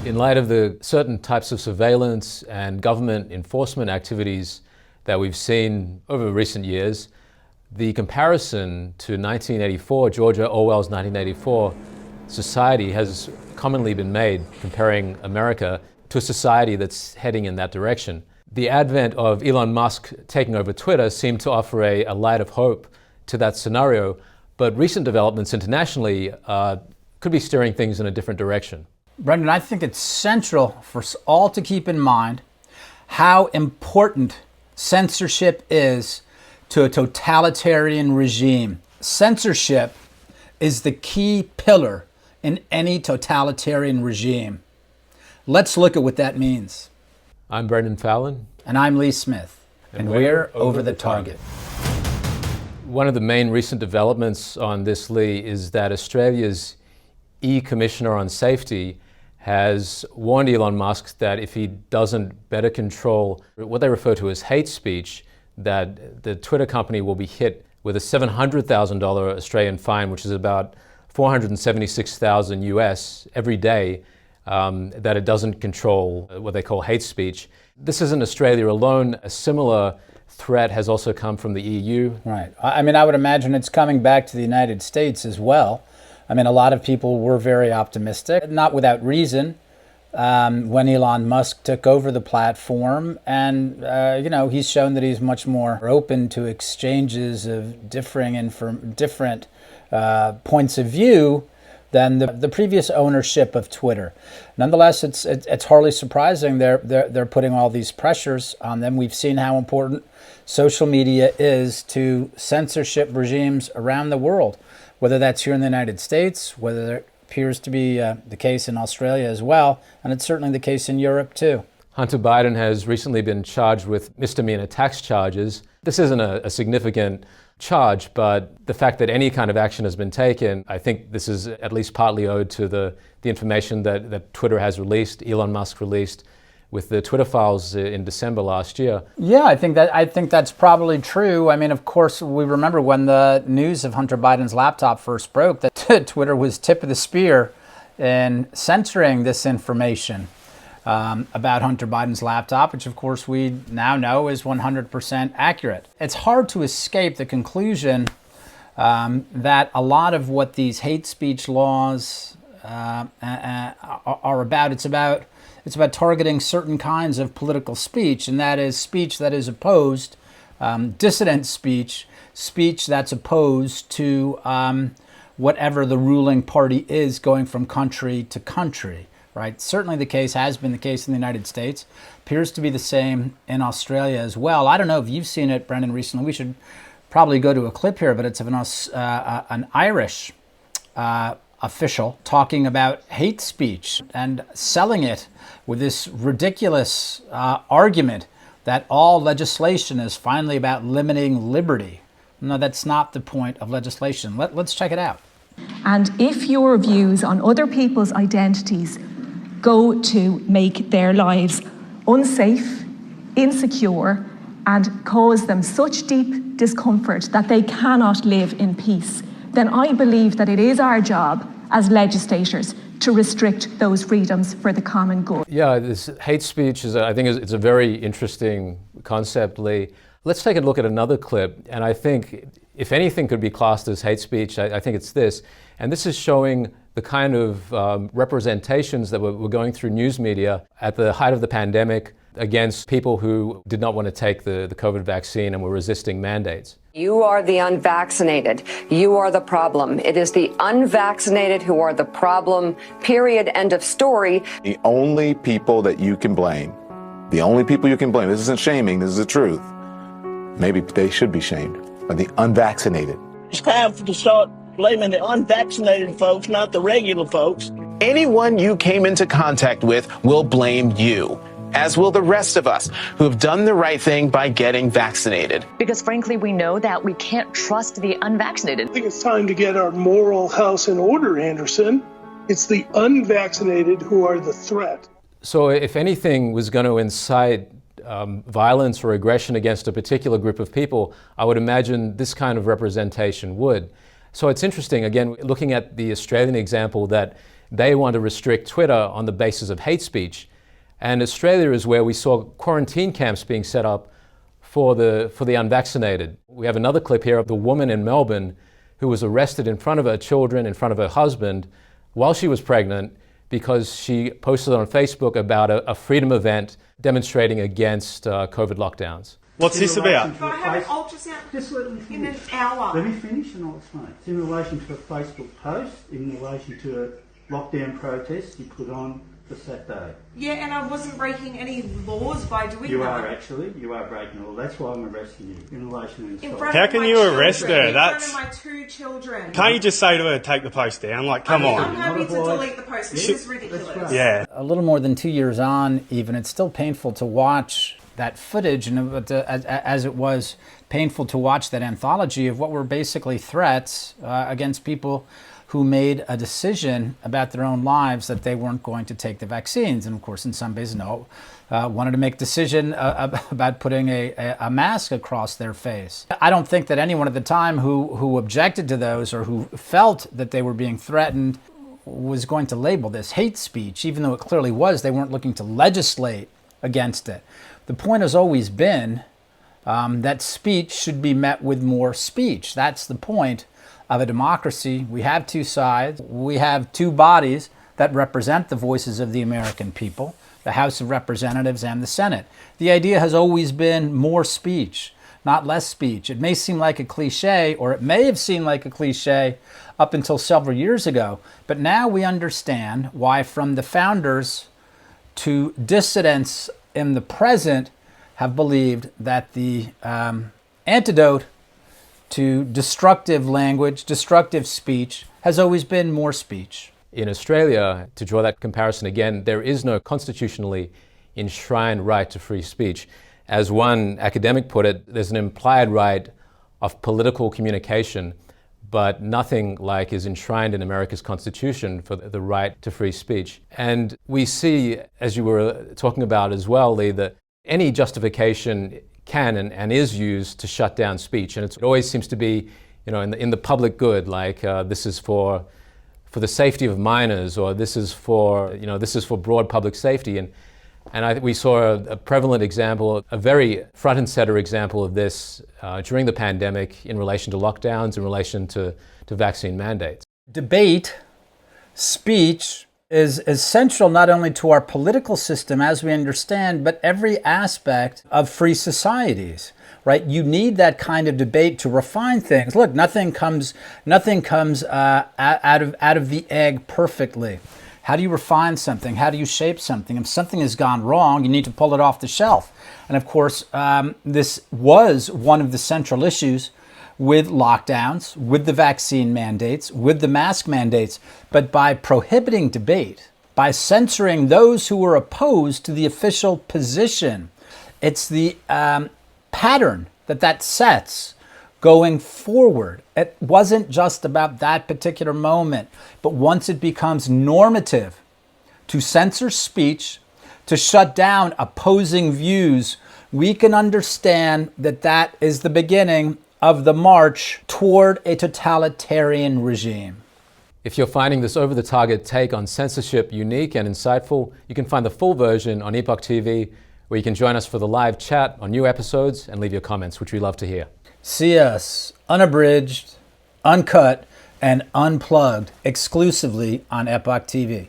In light of the certain types of surveillance and government enforcement activities that we've seen over recent years, the comparison to 1984, George Orwell's 1984 society, has commonly been made comparing America to a society that's heading in that direction. The advent of Elon Musk taking over Twitter seemed to offer a light of hope to that scenario, but recent developments internationally could be steering things in a different direction. Brendon, I think it's central for us all to keep in mind how important censorship is to a totalitarian regime. Censorship is the key pillar in any totalitarian regime. Let's look at what that means. I'm Brendon Fallon. And I'm Lee Smith. And we're Over the Target. One of the main recent developments on this, Lee, is that Australia's E-Commissioner on Safety has warned Elon Musk that if he doesn't better control what they refer to as hate speech, that the Twitter company will be hit with a $700,000 Australian fine, which is about $476,000 US every day, that it doesn't control what they call hate speech. This isn't Australia alone. A similar threat has also come from the EU. Right. I mean, I would imagine it's coming back to the United States as well. I mean, a lot of people were very optimistic, not without reason, when Elon Musk took over the platform. And, he's shown that he's much more open to exchanges of differing different points of view than the previous ownership of Twitter. Nonetheless, it's hardly surprising they're putting all these pressures on them. We've seen how important social media is to censorship regimes around the world, whether that's here in the United States, whether there appears to be the case in Australia as well, and it's certainly the case in Europe too. Hunter Biden has recently been charged with misdemeanor tax charges. This isn't a significant charge, but the fact that any kind of action has been taken, I think this is at least partly owed to the information that Twitter has released, Elon Musk released, with the Twitter files in December last year. Yeah, I think that's probably true. I mean, of course, we remember when the news of Hunter Biden's laptop first broke, that Twitter was tip of the spear in censoring this information about Hunter Biden's laptop, which of course we now know is 100% accurate. It's hard to escape the conclusion that a lot of what these hate speech laws are about, it's about targeting certain kinds of political speech, and that is speech that is opposed, dissident speech that's opposed to whatever the ruling party is going from country to country, right? Certainly the case has been the case in the United States, appears to be the same in Australia as well. I don't know if you've seen it, Brendon, recently. We should probably go to a clip here, but it's of an Irish official talking about hate speech and selling it with this ridiculous argument that all legislation is finally about limiting liberty. No, that's not the point of legislation. Let's check it out. And if your views on other people's identities go to make their lives unsafe, insecure, and cause them such deep discomfort that they cannot live in peace, then I believe that it is our job as legislators to restrict those freedoms for the common good. Yeah, this hate speech I think it's a very interesting concept, Lee. Let's take a look at another clip, and I think if anything could be classed as hate speech, I think it's this. And this is showing the kind of representations that were going through news media at the height of the pandemic against people who did not want to take the COVID vaccine and were resisting mandates. You are the unvaccinated. You are the problem. It is the unvaccinated who are the problem, period, end of story. The only people that you can blame, this isn't shaming, this is the truth. Maybe they should be shamed, are the unvaccinated. It's time to start blaming the unvaccinated folks, not the regular folks. Anyone you came into contact with will blame you, as will the rest of us who have done the right thing by getting vaccinated. Because frankly, we know that we can't trust the unvaccinated. I think it's time to get our moral house in order, Anderson. It's the unvaccinated who are the threat. So if anything was going to incite violence or aggression against a particular group of people, I would imagine this kind of representation would. So it's interesting, again, looking at the Australian example, that They want to restrict Twitter on the basis of hate speech. And Australia is where we saw quarantine camps being set up for the unvaccinated. We have another clip here of the woman in Melbourne who was arrested in front of her children, in front of her husband, while she was pregnant, because she posted on Facebook about a freedom event demonstrating against COVID lockdowns. What's this about? I have an ultrasound in an hour. Let me finish and I'll explain. It's in relation to a Facebook post, in relation to a lockdown protest you put on for Saturday. Yeah, and I wasn't breaking any laws by doing that. You are actually. You are breaking the law. That's why I'm arresting you in relation to How can you arrest her? That's in front of my 2 children. Can't you just say to her, take the post down? Like, come on. I'm happy to delete the post. This is ridiculous. Yeah. A little more than 2 years on, even, it's still painful to watch that footage, and as it was painful to watch that anthology of what were basically threats against people who made a decision about their own lives that they weren't going to take the vaccines. And of course, in some ways, wanted to make a decision about putting a mask across their face. I don't think that anyone at the time who objected to those or who felt that they were being threatened was going to label this hate speech, even though it clearly was. They weren't looking to legislate against it. The point has always been that speech should be met with more speech. That's the point of a democracy. We have 2 sides. We have 2 bodies that represent the voices of the American people, the House of Representatives and the Senate. The idea has always been more speech, not less speech. It may seem like a cliche, or it may have seemed like a cliche up until several years ago, but now we understand why, from the founders to dissidents in the present, have believed that the antidote to destructive language, destructive speech, has always been more speech. In Australia, to draw that comparison again, there is no constitutionally enshrined right to free speech. As one academic put it, there's an implied right of political communication, but nothing like is enshrined in America's Constitution for the right to free speech. And we see, as you were talking about as well, Lee, that any justification can and is used to shut down speech, and it always seems to be, in the public good, like this is for the safety of minors, or this is for broad public safety, and we saw a prevalent example, a very front and center example of this during the pandemic in relation to lockdowns, in relation to vaccine mandates. Debate, speech, is essential not only to our political system as we understand, but every aspect of free societies, right? You need that kind of debate to refine things. Look, nothing comes out of the egg perfectly. How do you refine something? How do you shape something? If something has gone wrong, you need to pull it off the shelf. And of course, this was one of the central issues with lockdowns, with the vaccine mandates, with the mask mandates. But by prohibiting debate, by censoring those who were opposed to the official position, it's the pattern that sets going forward. It wasn't just about that particular moment, but once it becomes normative to censor speech, to shut down opposing views, we can understand that is the beginning of the march toward a totalitarian regime. If you're finding this over-the-target take on censorship unique and insightful, you can find the full version on Epoch TV, where you can join us for the live chat on new episodes and leave your comments, which we love to hear. See us unabridged, uncut, and unplugged exclusively on Epoch TV.